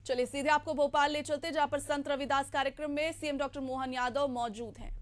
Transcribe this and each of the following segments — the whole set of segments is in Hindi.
चलिए सीधे आपको भोपाल ले चलते, जहां पर संत रविदास कार्यक्रम में सीएम डॉक्टर मोहन यादव मौजूद हैं।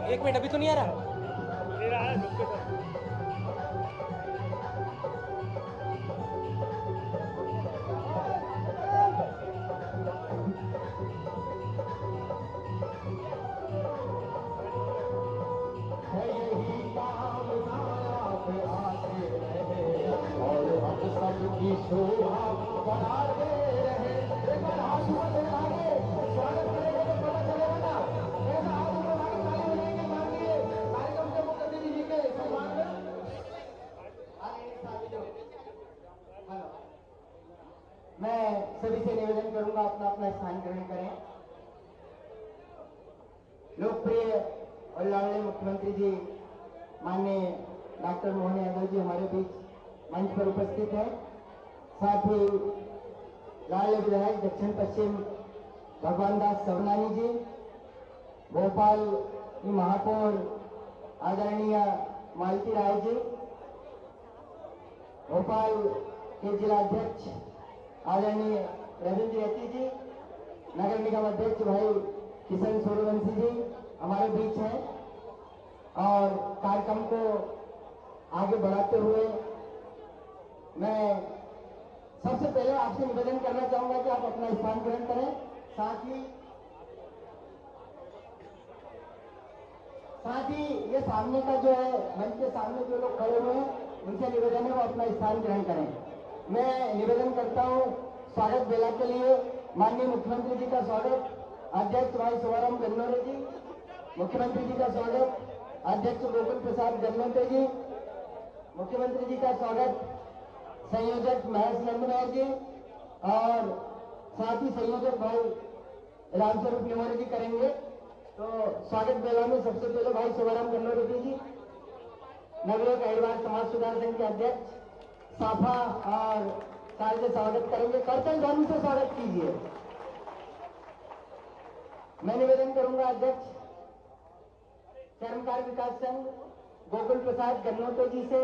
एक मिनट, अभी तो नहीं आ रहा। सबकी शोभा बढ़ाते रहे। एक बार हाथ ऊपर से आगे स्वागत करेंगे तो पता चलेगा ना। ऐसा हाथ ऊपर आगे ताली बजाएंगे, माननीय कार्यक्रम के मुख्य अतिथि जी के सम्मान में। हेलो, मैं सभी से निवेदन करूंगा अपना अपना स्थान ग्रहण करें। लोकप्रिय और लाडले मुख्यमंत्री जी माननीय डॉक्टर मोहन यादव जी हमारे बीच मंच पर उपस्थित है। साथ ही लाडले विधायक दक्षिण पश्चिम भगवान दास सबनानी जी, भोपाल की महापौर आदरणीय मालती राय जी, भोपाल के जिला अध्यक्ष आदरणीय रविंद्र यती जी, नगर निगम अध्यक्ष भाई किशन सूर्यवंशी जी हमारे बीच हैं। और कार्यक्रम को आगे बढ़ाते हुए मैं सबसे पहले आपसे निवेदन करना चाहूंगा कि आप अपना स्थान ग्रहण करें। साथ ही ये सामने का जो है, मंच के सामने जो लोग खड़े हुए हैं उनसे निवेदन है वो अपना स्थान ग्रहण करें। मैं निवेदन करता हूं स्वागत बेला के लिए माननीय मुख्यमंत्री जी का स्वागत अध्यक्ष भाई शिवाराम गन्नौरे जी, मुख्यमंत्री जी का स्वागत अध्यक्ष गोकुल प्रसाद गन्नौते जी, मुख्यमंत्री जी का स्वागत संयोजक महेश नंदनायर जी और साथ ही संयोजक भाई रामस्वरूप निमोरे जी करेंगे। तो स्वागत बेला में सबसे पहले भाई शिवाराम गन्नौरे जी नगरीय अहिरवार समाज सुधार संघ के अध्यक्ष साफा और साल से स्वागत करेंगे। कर्तन ध्वनि से स्वागत कीजिए। मैं निवेदन करूंगा अध्यक्ष कर्मकार विकास संघ गोकुल प्रसाद गन्नौते जी से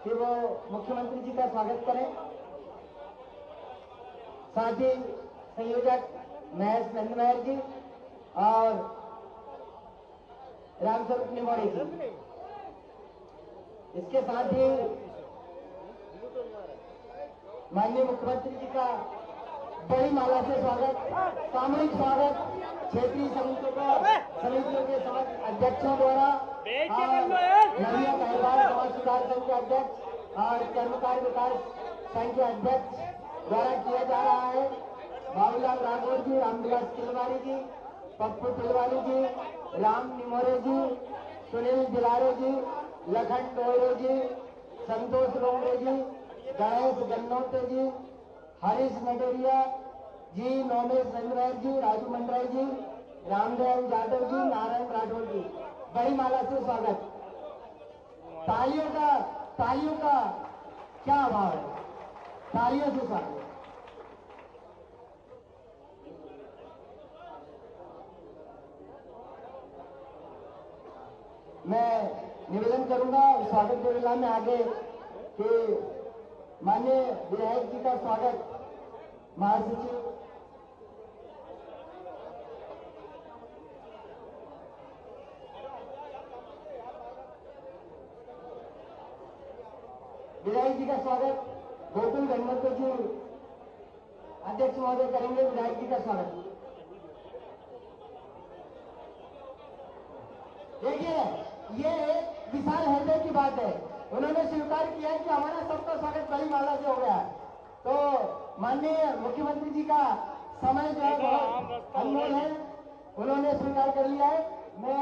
कि वो मुख्यमंत्री जी का स्वागत करें। साथ ही संयोजक महेश नंदनायर जी और रामस्वरूप निमोरे जी। इसके साथ ही माननीय मुख्यमंत्री जी का बड़ी माला से स्वागत, सामूहिक स्वागत क्षेत्रीय समितियों के अध्यक्षों द्वारा नगरीय अहिरवार समाज सुधार संघ के अध्यक्ष और कर्मकार विकास संघ के अध्यक्ष द्वारा किया जा रहा है। बाबूलाल राठौर जी, रामविलास तिलवारी जी, पप्पू तिलवारी जी, राम निमोरे जी, सुनील दिलारे जी, लखन टोयरे जी, संतोष रोंगरे जी, गणेश गन्नौते जी, हरीश नडेरिया जी, नोमेश नंदराय जी, राजू मंडराय जी, रामदयाल जाधव जी, नारायण राठौर जी। बड़ी माला से स्वागत। तालियों का क्या अभाव है, तालियों से स्वागत। मैं निवेदन करूंगा स्वागत बेला में आगे कि माननीय विधायक जी का स्वागत महासचिव विधायक जी का स्वागत गोकुल गणपत जी अध्यक्ष महोदय करेंगे। विधायक जी का स्वागत। देखिए, ये एक विशाल हृदय की बात है। उन्होंने स्वीकार किया है कि हमारा सबका स्वागत बड़ी माला से हो गया है। तो माननीय मुख्यमंत्री जी का समय जो है बहुत अनमोल है, उन्होंने स्वीकार कर लिया है। मैं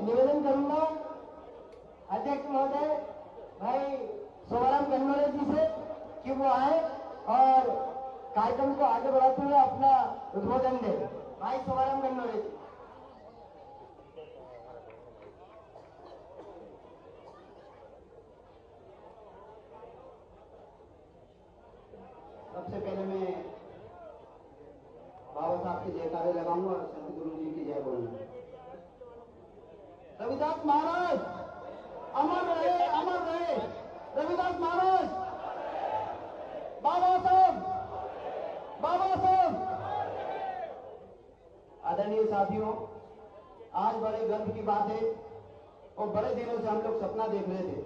निवेदन करूंगा अध्यक्ष महोदय भाई सोमाराम कन्नौरे जी से कि वो आए और कार्यक्रम को आगे बढ़ाते हुए अपना उद्बोधन दे। भाई सोमाराम कन्नौरे जी। सबसे पहले मैं बाबा साहब के जयकारे लगाऊंगा और संत गुरु जी की जय बोलूंगा। रविदास महाराज अमर रहे, अमर रहे। रविदास महाराज, बाबा साहब, बाबा साहब। आदरणीय साथियों, आज बड़े गर्व की बात है और बड़े दिनों से हम लोग सपना देख रहे थे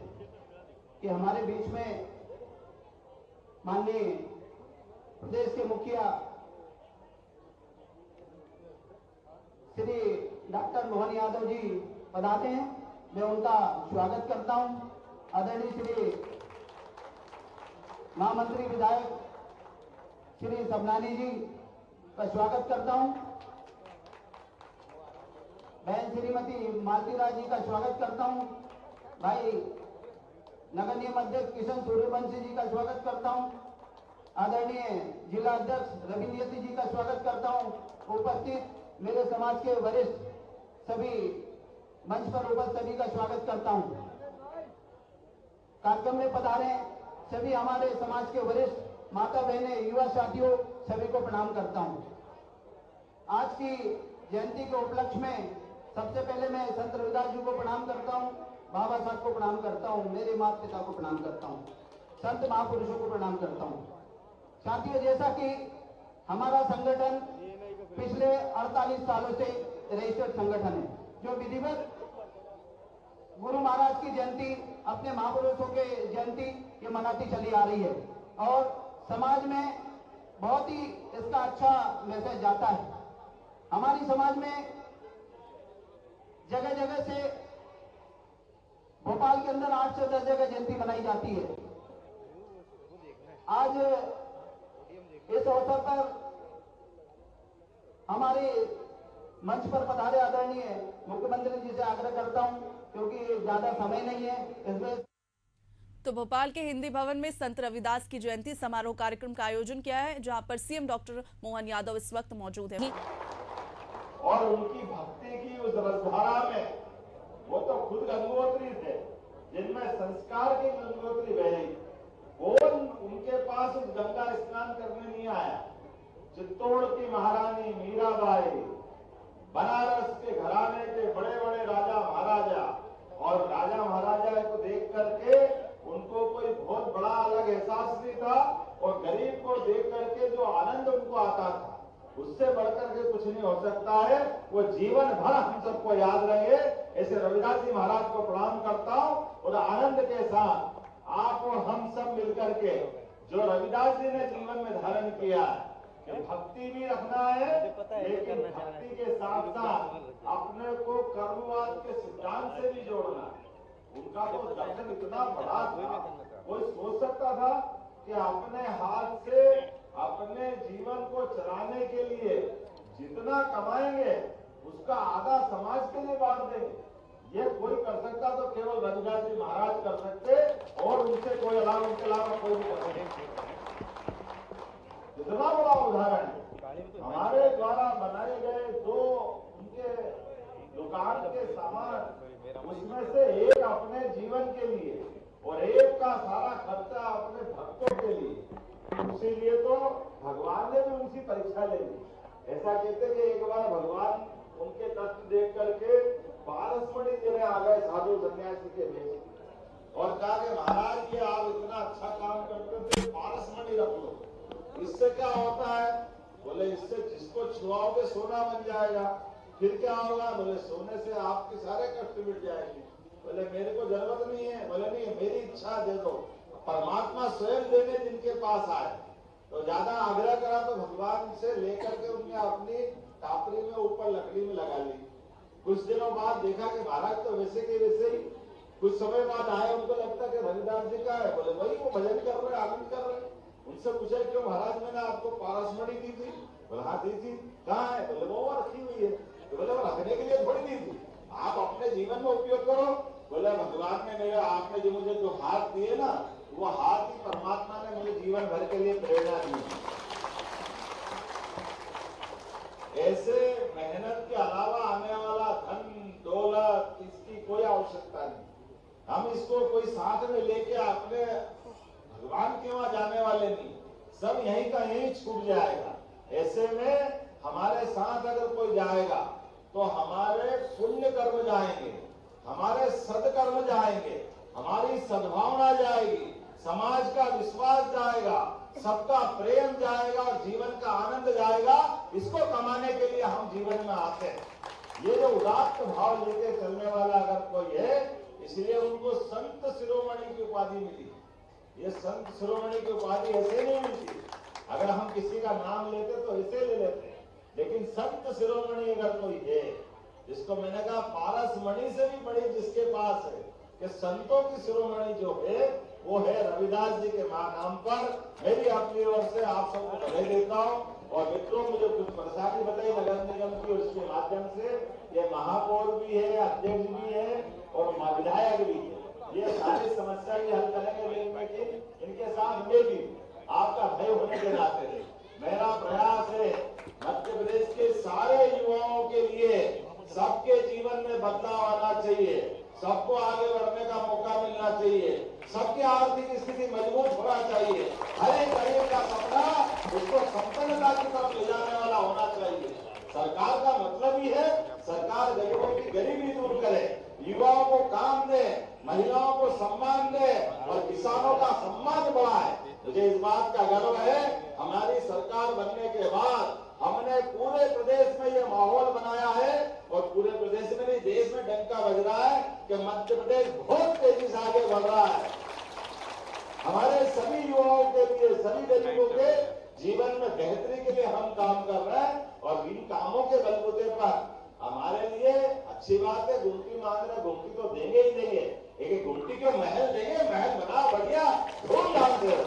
कि हमारे बीच में माननीय प्रदेश के मुखिया श्री डॉक्टर मोहन यादव जी पधारते हैं। मैं उनका स्वागत करता हूं। आदरणीय श्री महामंत्री विधायक श्री सबनानी जी का स्वागत करता हूं। बहन श्रीमती मालती राज जी का स्वागत करता हूं। भाई नगर निगम अध्यक्ष किशन सूर्यवंशी जी का स्वागत करता हूं। आदरणीय जिला अध्यक्ष रविंद्र जी का स्वागत करता हूं। उपस्थित मेरे समाज के वरिष्ठ सभी मंच पर उपस्थित सभी का स्वागत करता हूं। कार्यक्रम में पधारे सभी हमारे समाज के वरिष्ठ माता बहने, युवा साथियों, सभी को प्रणाम करता हूं। आज की जयंती के उपलक्ष्य में सबसे पहले मैं संत रविदास जी को प्रणाम करता हूं, बाबा साहब को प्रणाम करता हूं, मेरे माता पिता को प्रणाम करता हूं, संत महापुरुषों को प्रणाम करता हूं। साथियों, जैसा कि हमारा संगठन पिछले 48 सालों से रजिस्टर्ड संगठन है, जो विधिवत गुरु महाराज की जयंती, अपने महापुरुषों के जयंती ये मनाती चली आ रही है और समाज में बहुत ही इसका अच्छा मैसेज जाता है। हमारी समाज में जगह जगह से भोपाल के अंदर 8 से 10 जगह जयंती मनाई जाती है। आज इस अवसर पर हमारे मंच पर पधारे आदरणीय मुख्यमंत्री जी से आग्रह करता हूं, क्योंकि ज्यादा समय नहीं है, इसमें तो भोपाल के हिंदी भवन में संत रविदास की जयंती समारोह कार्यक्रम का आयोजन किया है, जहां पर सीएम डॉक्टर मोहन यादव इस वक्त मौजूद है। और उनकी भक्ति की उस रसधारा में वो तो खुद गंगोत्री थे, जिनमें संस्कार की गंगोत्री बही। कौन उनके पास उस गंगा स्नान करने नहीं आया? चित्तौड़ की महारानी मीराबाई, बनारस के घराने के बड़े बड़े राजा महाराजा, और राजा महाराजा को देख करके उनको कोई बहुत बड़ा अलग एहसास नहीं था, और गरीब को देख करके जो आनंद उनको आता था, उससे बढ़कर के कुछ नहीं हो सकता है। वो जीवन भर हम सबको याद रहे। ऐसे रविदास जी महाराज को प्रणाम करता हूं और आनंद के साथ आप और हम सब मिलकर के जो रविदास जी ने जीवन में धारण किया है, भक्ति भी रखना है, लेकिन भक्ति के साथ साथ अपने को कर्मवाद के सिद्धांत से भी जोड़ना है। उनका तो दर्शन इतना बड़ा था, कोई सोच सकता था कि अपने हाथ से अपने जीवन को चलाने के लिए जितना कमाएंगे उसका आधा समाज के लिए बांट देंगे। ये कोई कर सकता तो केवल रविदास जी महाराज कर सकते, और उनसे कोई अलावा, उनके अलावा कोई नहीं कर सकते। इतना बड़ा उदाहरण है। हमारे द्वारा बनाए गए दो उनके दुकान के सामान, उसमें से एक अपने जीवन के लिए और एक का सारा खर्चा अपने भक्तों के लिए। इसीलिए तो भगवान ने भी उनकी परीक्षा ले ली। ऐसा कहते कि एक बार भगवान उनके कष्ट देख करके पारसमणि देने आ गए साधु सन्यासी के भेष। और कहा कि महाराज ये आप इतना अच्छा काम करते हो तो पारसमणि रख लो। इससे क्या होता है? बोले इससे जिसको छुआओगे सोना बन जाएगा। फिर क्या होगा? बोले सोने से आपके सारे कष्ट मिट जाएंगे। बोले मेरे को जरूरत नहीं है। बोले नहीं, मेरी इच्छा दे दो। परमात्मा स्वयं देने जिनके पास आए तो ज्यादा आग्रह करा तो भगवान से लेकर के उनने अपनी टापरी में ऊपर लकड़ी में लगा ली। कुछ दिनों बाद देखा कि महाराज तो वैसे के वैसे ही। कुछ समय बाद आए, उनको लगता कि रविदास जी का है। बोले वही वो भजन कर रहे, आनंद कर रहे। उनसे पूछा क्यों महाराज मैंने आपको पारसमणि दी थी? बोले हाँ दी थी। कहाँ है? बोले वो रखी हुई है। तो बोले वो रखने के लिए थोड़ी दी थी, आप अपने जीवन में उपयोग करो। बोले भगवान ने मेरे आपने जो मुझे जो हाथ दिए ना, वो हाथ ही परमात्मा ने मुझे जीवन भर के लिए प्रेरणा दी। ऐसे मेहनत के अलावा आने वाला धन दौलत इसकी कोई आवश्यकता नहीं। हम इसको कोई साथ में लेके अपने भगवान के वहां जाने वाले नहीं, सब यहीं का यहीं छूट जाएगा। ऐसे में हमारे साथ अगर कोई जाएगा तो हमारे पुण्य कर्म जाएंगे, हमारे सदकर्म जाएंगे, हमारी सद्भावना जाएगी, समाज का विश्वास जाएगा, सबका प्रेम जाएगा और जीवन का आनंद जाएगा। इसको कमाने के लिए हम जीवन में आते हैं। ये जो उदात्त भाव लेके चलने वाला अगर कोई है, इसलिए उनको संत शिरोमणि की उपाधि मिली। ये संत शिरोमणि की उपाधि ऐसे नहीं मिलती। अगर हम किसी का नाम लेते तो ऐसे ले लेते, लेकिन संत शिरोमणि अगर कोई है, जिसको मैंने कहा पारसमणि से भी बड़ी जिसके पास है, कि संतों की शिरोमणि जो है वो है रविदास जी के नाम पर। मेरी अपनी ओर से आप सबको बधाई देता हूँ। और मित्रों, मुझे कुछ परेशानी बताई नगर निगम की, और इसके माध्यम से ये महापौर भी है, अध्यक्ष भी है और विधायक भी है। ये सारी समस्या भी हल करेंगे, लेकिन इनके साथ में भी आपका भय होने के नाते मेरा प्रयास है मध्य प्रदेश के सारे युवाओं के लिए सबके जीवन में बदलाव आना चाहिए, सबको आगे बढ़ने का मौका मिलना चाहिए, सबकी आर्थिक स्थिति मजबूत होना चाहिए। हर एक गरीब का सपना उसको संपन्नता की तरफ ले जाने वाला होना चाहिए। सरकार का मतलब ही है सरकार गरीबों की गरीबी दूर करे, युवाओं को काम दे, महिलाओं को सम्मान दे और किसानों का सम्मान बढ़ाए। मुझे इस बात का गर्व है, हमारी सरकार बनने के बाद हमने पूरे प्रदेश में ये माहौल बनाया है, और पूरे प्रदेश में नहीं देश में डंका बज रहा है कि मध्य प्रदेश बहुत तेजी से आगे बढ़ रहा है। हमारे सभी युवाओं के लिए, सभी गरीबों के जीवन में बेहतरी के लिए हम काम कर रहे हैं, और इन कामों के बलबूते पर हमारे लिए अच्छी बात है। गुमटी मांग रहे, गुमटी तो देंगे ही देंगे, एक गुमटी के महल देंगे, महल बना बढ़िया धूमधाम से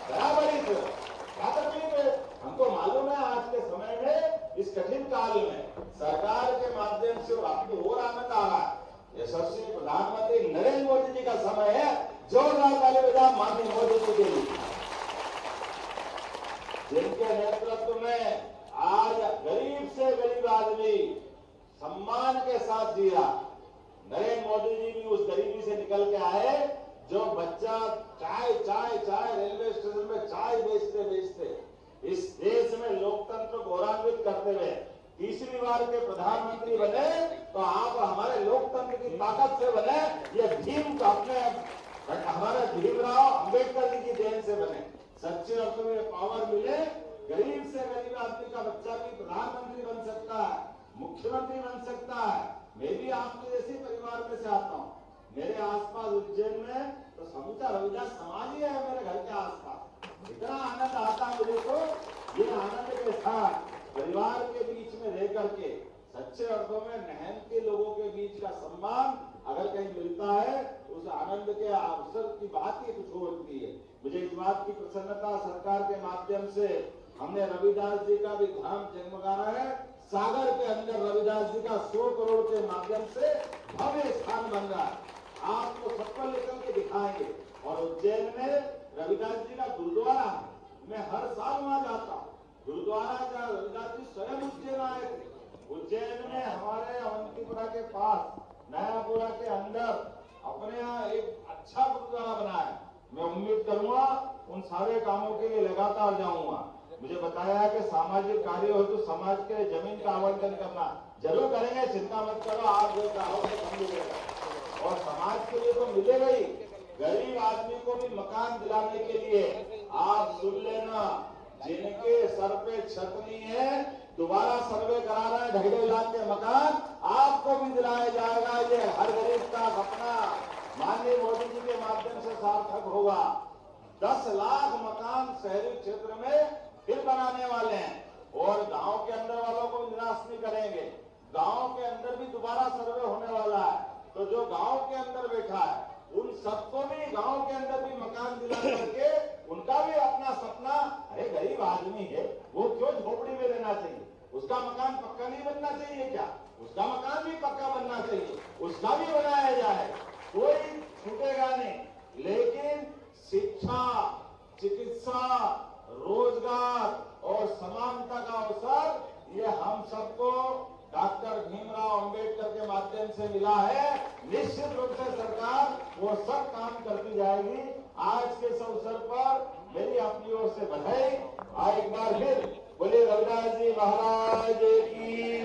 बराबरी से। क्या तकलीफ है? हमको मालूम है आज के समय में, इस कठिन काल में सरकार के माध्यम से आपको और आनंद आ रहा है। यशस्वी प्रधानमंत्री नरेंद्र मोदी जी का समय है, जोरदार ताली बजाओ माननीय मोदी जी के लिए, जिनके नेतृत्व में आज गरीब से गरीब आदमी सम्मान के साथ जी रहा। नरेंद्र मोदी जी भी उस गरीबी से निकल के आए, जो बच्चा चाय चाय चाय रेलवे स्टेशन में चाय बेचते बेचते इस देश में लोकतंत्र को गौरवान्वित करते हुए तीसरी बार के प्रधानमंत्री बने, तो आप हमारे लोकतंत्र की ताकत से बने। ये भीम का अपने हमारे भीमराव अंबेडकर जी की देन से बने। सच्चे अर्थों में पावर मिले, गरीब से गरीब आदमी का बच्चा भी प्रधानमंत्री बन सकता है, मुख्यमंत्री बन सकता है। मैं भी आपके जैसे परिवार में से आता हूँ। मेरे आसपास उज्जैन में तो समूचा रविदास समाज ही है मेरे घर के आसपास। इतना आनंद आता है मुझे, तो ये आनंद के साथ परिवार के बीच में रह करके सच्चे अर्थों में मेहनती लोगों के बीच का सम्मान अगर कहीं मिलता है, उस आनंद के अवसर की बात ही कुछ होती है। मुझे इस बात की प्रसन्नता, सरकार के माध्यम से हमने रविदास जी का भी धाम जगमगाना है। सागर के अंदर रविदास जी का 100 करोड़ के माध्यम से भव्य स्थान बन रहा है, आपको सबको लेकर के दिखाएंगे। और उज्जैन में रविदास जी का गुरुद्वारा है, मैं हर साल वहां जाता हूँ। गुरुद्वारा का रविदास जी स्वयं उज्जैन आए थे। उज्जैन में हमारे अवंतीपुरा के पास नयापुरा के अंदर अपने यहाँ एक अच्छा गुरुद्वारा बना है। मैं उम्मीद करूंगा उन सारे कामों के लिए लगातार जाऊंगा। मुझे बताया है कि सामाजिक कार्य हो तो समाज के लिए जमीन का आवंटन करना जरूर करेंगे, चिंता मत करो। आप जो चाहो तो हम मिलेगा, और समाज के लिए तो मिलेगा ही। गरीब आदमी को भी मकान दिलाने के लिए आप सुन लेना, जिनके सर पे छत नहीं है दोबारा सर्वे करा रहे हैं 2.5 लाख के मकान आपको भी दिलाया जाएगा। ये हर गरीब का सपना माननीय मोदी जी के माध्यम से सार्थक होगा। 10 लाख मकान शहरी क्षेत्र में फिर बनाने वाले हैं और गांव के अंदर वालों को निराश नहीं करेंगे। गांव के अंदर भी दोबारा सर्वे होने वाला है, तो जो गांव के अंदर बैठा है उन सबको भी गांव के अंदर भी मकान दिला करके उनका भी अपना सपना, अरे गरीब आदमी है वो क्यों झोपड़ी में रहना चाहिए, उसका मकान पक्का नहीं बनना चाहिए क्या, उसका मकान भी पक्का बनना चाहिए, उसका भी बनाया जाए, कोई छूटेगा नहीं। लेकिन शिक्षा, चिकित्सा, रोजगार और समानता का अवसर ये हम सबको डॉक्टर भीमराव अंबेडकर के माध्यम से मिला है। निश्चित रूप से सरकार वो सब काम करती जाएगी। आज के इस अवसर पर मेरी अपनी ओर से बधाई। एक बार फिर बोले रविदास जी महाराज की।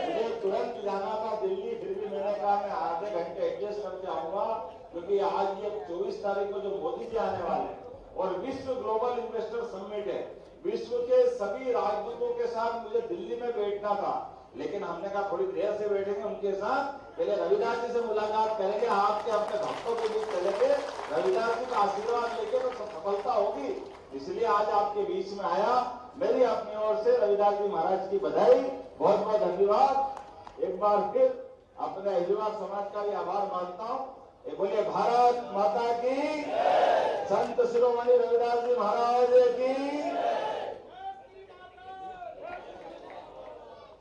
मुझे तुरंत जाना था दिल्ली, फिर भी मैंने कहा मैं आधे घंटे एडजस्ट करके आऊंगा, क्योंकि आज ये 24 तारीख को जो मोदी जी आने वाले हैं और विश्व ग्लोबल इन्वेस्टर समिट है, विश्व के सभी राजदूतों के साथ मुझे दिल्ली में बैठना था, लेकिन हमने कहा थोड़ी देर से बैठेंगे उनके साथ, पहले रविदास जी से मुलाकात करेंगे, आपके अपने भक्तों के बीच चलेंगे, रविदास जी का आशीर्वाद लेके तो सफलता होगी। इसलिए आज आपके बीच में आया। मेरी अपनी ओर से रविदास जी महाराज की बधाई, बहुत बहुत धन्यवाद। एक बार फिर अपने हिजवार समाज का भी आभार मानता हूँ। बोलिए भारत माता की, संत शिरोमणि रविदास जी महाराज की।